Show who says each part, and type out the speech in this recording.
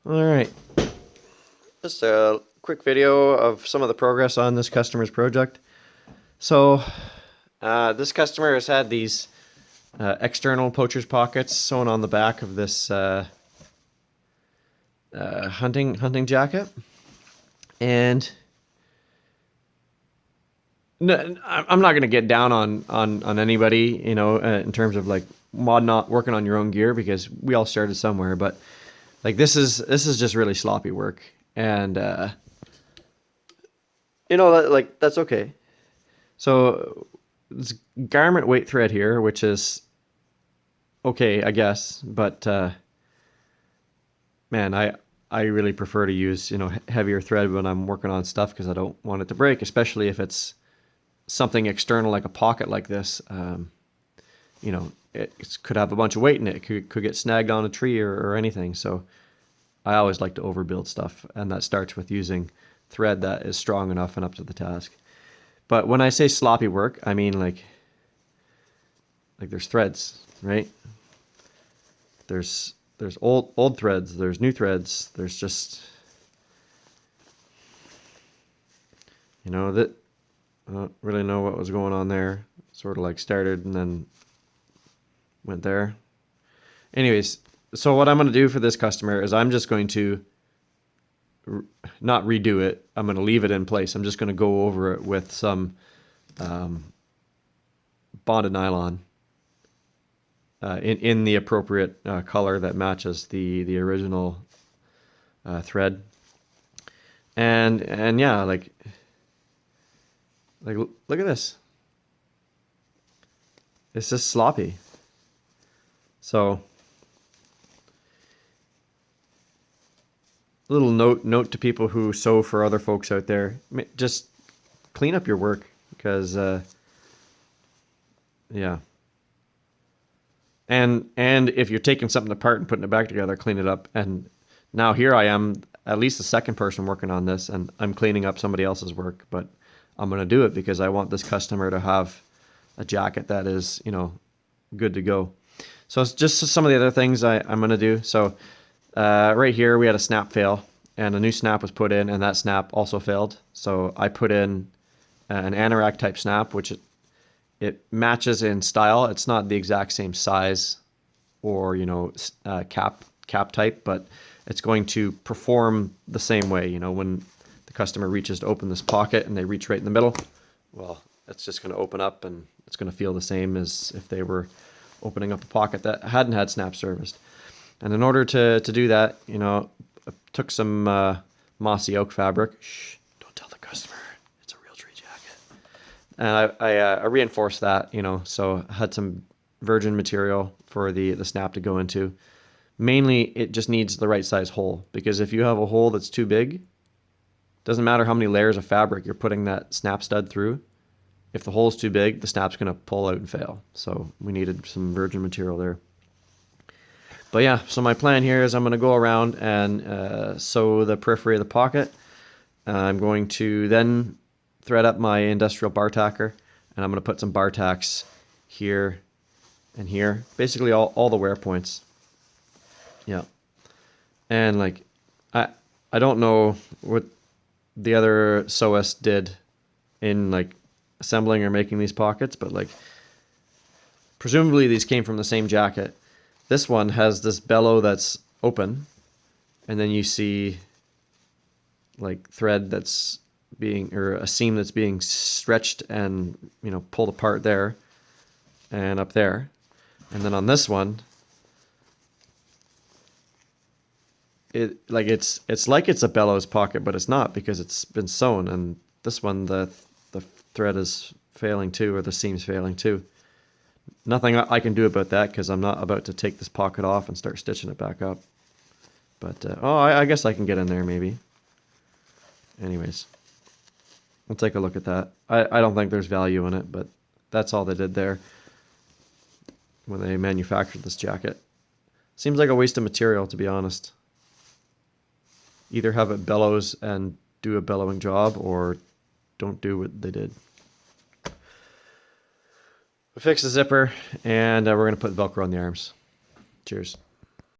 Speaker 1: All right. Just a quick video of some of the progress on this customer's project. So this customer has had these external poacher's pockets sewn on the back of this hunting jacket, and no, I'm not gonna get down on anybody, in terms of like not working on your own gear, because we all started somewhere. But like this is just really sloppy work, and that's okay. So it's garment weight thread here, which is okay, I guess, but man, I really prefer to use heavier thread when I'm working on stuff, because I don't want it to break, especially if it's something external like a pocket like this. It could have a bunch of weight in it. It could get snagged on a tree or anything. So I always like to overbuild stuff, and that starts with using thread that is strong enough and up to the task. But when I say sloppy work, I mean like there's threads, right? There's old threads, there's new threads, there's just that I don't really know what was going on there. Sort of like started and then went there. Anyways, so what I'm going to do for this customer is I'm just going to not redo it. I'm going to leave it in place. I'm just going to go over it with some bonded nylon in the appropriate color that matches the original thread. And yeah, like look at this. It's just sloppy. So little note to people who sew for other folks out there: just clean up your work, because yeah. And if you're taking something apart and putting it back together, clean it up. And now here I am, at least the second person working on this, and I'm cleaning up somebody else's work, but I'm going to do it because I want this customer to have a jacket that is, good to go. So it's just some of the other things I'm going to do. So right here we had a snap fail, and a new snap was put in, and that snap also failed. So I put in an anorak type snap, which it matches in style. It's not the exact same size or cap type, but it's going to perform the same way. When the customer reaches to open this pocket and they reach right in the middle, well, it's just going to open up, and it's going to feel the same as if they were opening up a pocket that hadn't had snap serviced. And in order to do that, I took some mossy oak fabric. Shh, don't tell the customer. It's a real tree jacket. And I reinforced that, so I had some virgin material for the snap to go into. Mainly, it just needs the right size hole, because if you have a hole that's too big, doesn't matter how many layers of fabric you're putting that snap stud through. If the hole's too big, the snap's going to pull out and fail. So we needed some virgin material there. But yeah, so my plan here is I'm going to go around and sew the periphery of the pocket. I'm going to then thread up my industrial bar tacker, and I'm going to put some bar tacks here and here. Basically all the wear points. Yeah. And like, I don't know what the other sewist did in like assembling or making these pockets, but like presumably these came from the same jacket. This one has this bellow that's open, and then you see like thread that's or a seam that's being stretched and pulled apart there and up there. And then on this one, it's like it's a bellows pocket, but it's not, because it's been sewn. And this one, the thread is failing too, or the seam's failing too. Nothing I can do about that, because I'm not about to take this pocket off and start stitching it back up. But I guess I can get in there maybe. Anyways, we'll take a look at that. I don't think there's value in it, but that's all they did there when they manufactured this jacket. Seems like a waste of material, to be honest. Either have it bellows and do a bellowing job, or don't do what they did. We fixed the zipper, and we're going to put Velcro on the arms. Cheers.